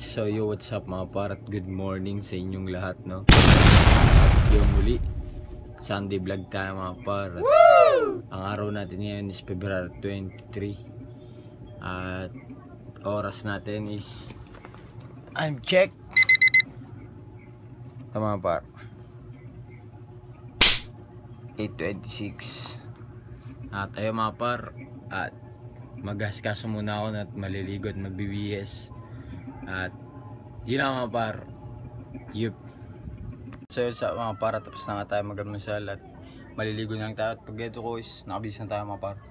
So yo, what's up mga par, at good morning sa inyong lahat, no? Yung muli, Sunday vlog tayo mga par. Ang araw natin ngayon is February 23. At oras natin is I'm check. Ito mga par, 8:26. At ayun mga par, at maghaskaso muna ako at maliligo at magbibihis. At yun na mga par, yup. So yun sa mga par, tapos na nga tayo mag-almusal at maliligo na lang tayo. At pag ito ko is nakabis na tayo mga par.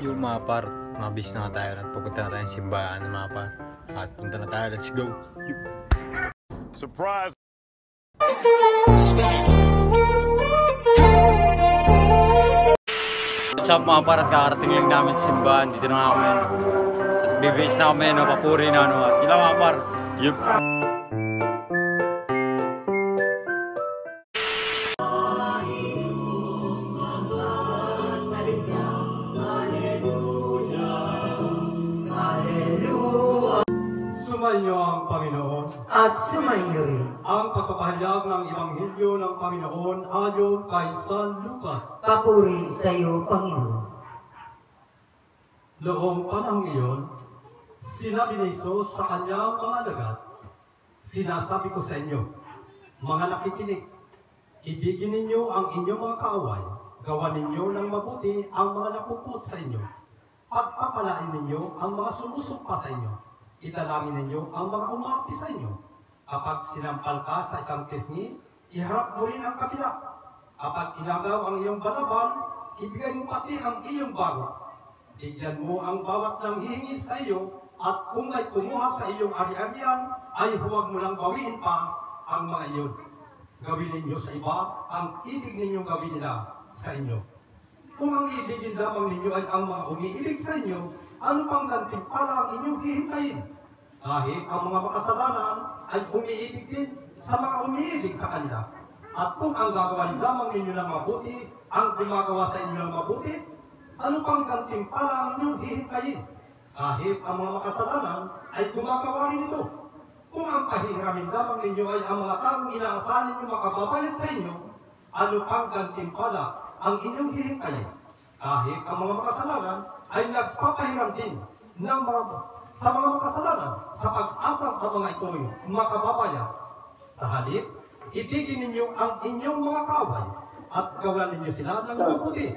Yung mga par, nakabis na nga tayo at pupunta na tayo ng simbahan mga par. At punta na tayo, let's go. Yup. Surprise! What's up mga par, at kakarating lang namin sa simbahan. Dito na nga kami. At bibis na kami, no, papuri na, no. At yun lang mga par, yup. Sumainyo ang Panginoon at sumainyo rin ang pagpapahayag ng Ebanghelyo ng Panginoon ayon kay San Lucas. papuri sa iyo, Panginoon. Noong panahong iyon, sinabi ni Jesus sa kanyang mga alagad, "Sinasabi ko sa inyo, mga nakikinig, ibigin ninyo ang inyong mga kaaway, gawa ninyo ng mabuti ang mga napuput sa inyo, pagpapalain ninyo ang mga sumusumpa sa inyo, italangin ninyo ang mga umaapi sa inyo. Kapag sinampal ka sa isang pisngi, iharap mo rin ang kabila. Kapag inagaw ang iyong balaban, ibigay mo pati ang iyong bago. Bigyan mo ang bawat nang hihingi sa iyo, at kung may kumuha sa iyong ari-arian, ay huwag mo lang bawiin pa ang mga iyon. Gawin ninyo sa iba ang ibig ninyong gawin nila sa inyo. Kung ang ibigin lamang ninyo ay ang mga umiibig sa inyo, ano pang gantimpala ang inyong hihintayin? Kahit ang mga makasalanan ay umiibig din sa mga umiibig sa kanila. At kung ang gagawan lamang ninyo ng mabuti, ang gumagawa sa inyo ng mabuti, ano pang gantimpala ang inyong hihintayin? Kahit ang mga makasalanan ay gumagawa rin ito. Kung ang pahihiramin lamang ninyo ay ang mga taong inaasahan ninyo makababayad sa inyo, ano pang gantimpala ang inyong hihintayin? Kahit ang mga makasalanan ay nagpapahiram din ng sa mga makasalanan sa pag-asang ang mga ito makababayad. Sa halip, ibigin ninyo ang inyong mga kaaway at gawan ninyo sila ng mabuti.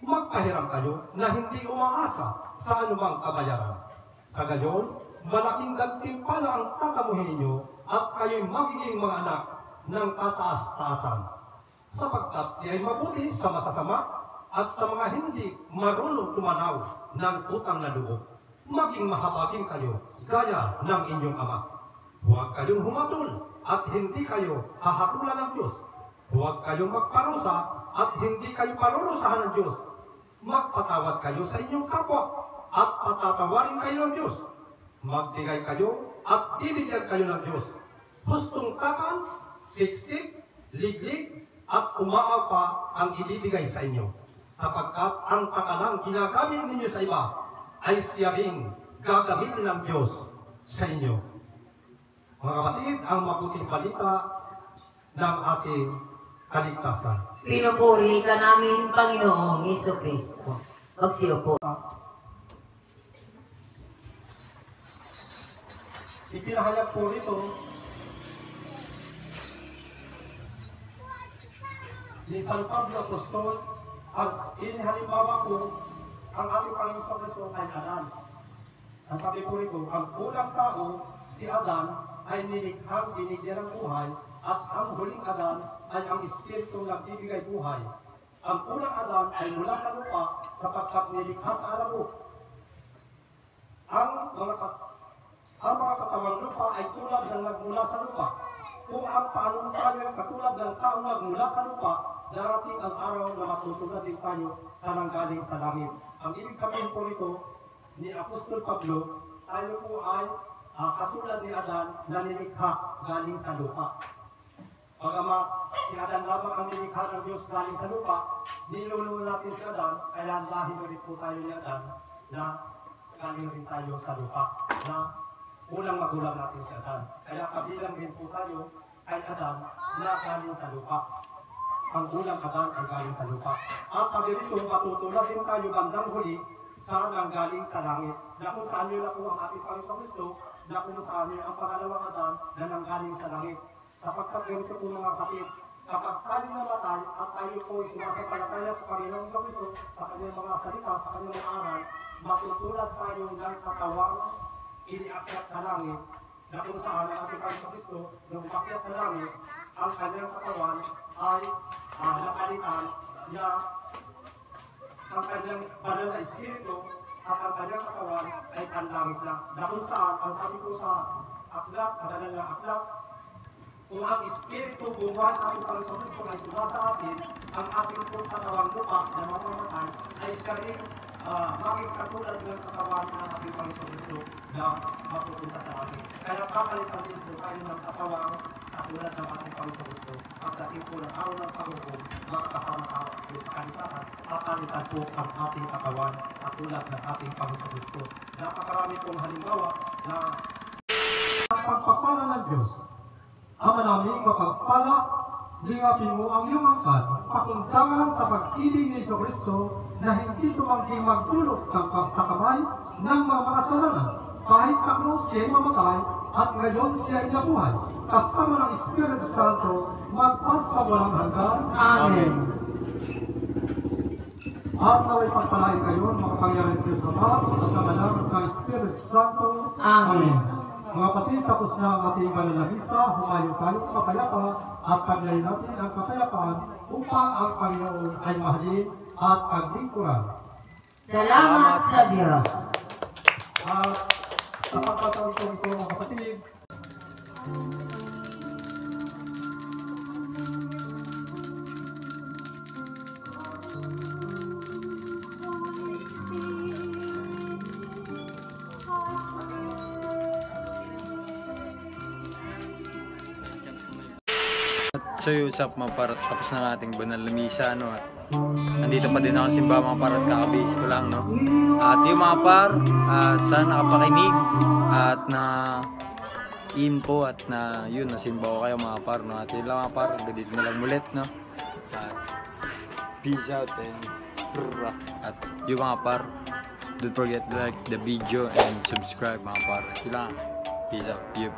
Magpahiram kayo na hindi umaasa sa anumang kabayaran. Sa gayon, malaking gantimpala ang tatamuhin ninyo at kayo'y magiging mga anak ng kataas-taasan. Sapagkat siya ay mabuti sa masasama at sa mga hindi marunong tumanaw ng utang na loob. Maging mahabagin kayo gaya ng inyong ama. Huwag kayong humatol at hindi kayo hahatulan ng Diyos. Huwag kayong magparusa at hindi kayo parurusahan ng Diyos. Magpatawad kayo sa inyong kapwa at patatawarin kayo ng Diyos. Magbigay kayo at bibigyan kayo ng Diyos. Hustong takan, siksik, liglig at umaaw pa ang ibibigay sa inyo. Sapagkat ang takalang ginagamit ninyo sa iba ay siya ring gagamitin ng Diyos sa inyo. Mga kapatid, ang mabuting balita ng ating kaligtasan. Pinupuri ka namin, Panginoong Jesucristo. Magsiupo. Ipinahayag po rito ni San Pablo Apostol, ang inihalimbawa ko ang ating Panginoon Kristo ay Adan. Ang sabi po rito, ang unang tao, si Adan, ay nilikhang binigyan ng buhay, at ang huling Adan ay ang Espiritu nagbibigay buhay. Ang unang Adan ay mula sa lupa sapagkat nilikha sa alabok. Ang mga katawang lupa ay tulad ng nagmula sa lupa. Kung ang panuntayo ay katulad ng taong nagmula sa lupa, darating ang araw na matutulad din tayo sa nanggaling sa langit. Ang ibig sabihin po nito ni Apostol Pablo, tayo po ay katulad ni Adan na nilikha galing sa lupa. Pagama si Adan lamang ang nilikha ng Diyos galing sa lupa, nilulungan natin si Adan, kaya dahil ulit po tayo ni Adan na galing rin tayo sa lupa. Na unang magulang natin si Adan. Kaya kabilang din po tayo kay Adan na galing sa lupa. Ang unang Adan ay galing sa lupa. At sabi rito, matutulad din tayo bandang huli sa nanggaling sa langit. Na kung saan yun na po ang ating Panginoon Kristo, na kung saan yun ang pangalawang Adan na nanggaling sa langit. Sapagkat ganito po mga kapatid, kapag tayo namatay at tayo po sumasampalataya sa Panginoong Kristo, sa kanyang mga salita, sa kanyang mga aral, matutulad tayo ng katawang iniakyat sa langit, na kung saan ang ating Panginoong Kristo, nung umakyat sa langit, ang kanyang katawan ay napalitan na ang kanyang banal na espiritu at ang kanyang katawan ay panlangit na. Na kung saan, ang sabi ko sa aklat, sa banal na aklat, kung ang espiritu buwan sa ating Panginoon Kristo ay sumasa atin, ang ating katawang lupa na mamamatay ay siya rin maging katulad ng katawan ng ating Panginoon Kristo na mapupunta sa atin. Kaya papalitan din po tayo ng katawang katulad ng ating Panginoon Kristo. At dating po ng araw ng Panginoon, makakasama tayo sa kalitasan, papalitan po ang ating katawan katulad ng ating Panginoon Kristo. Napakarami pong halimbawa na ang pagpapala ng Diyos. Ama namin mapagpala, lingapin mo ang iyong angkan, pakundangan sa pag-ibig ni Kristo na hindi tumangking magdulot sa kamay ng mga makasalanan. Kahit sa krus siya ay mamatay at ngayon siya ay nabuhay. Kasama ng Espiritu Santo, magpas sa walang hanggan. Amen. At naway pagpalain kayo, makapangyarihan Diyos Ama, at sa malang ng Espiritu Santo. Amen. Mga kapatid, tapos na ang ating banal na misa, humayo tayo sa kapayapa at paglayin natin ang kapayapaan upang ang Panginoon ay mahalin at paglingkuran. Salamat sa Diyos. At sa pagkataon ko ito, mga kapatid, So what's up mga parat, tapos na nating banal na misa, no? At nandito pa din ako sa simba mga parat, kakabase ko lang, no? At yung mga par, at sana nakapakinig at na info at na yun, nasimba ko kayo mga par, no? At yun lang mga par, dito na lang ulit, no? At peace out and brrrr. At yung mga par, don't forget to like the video and subscribe mga par. Yun lang, peace out, yep.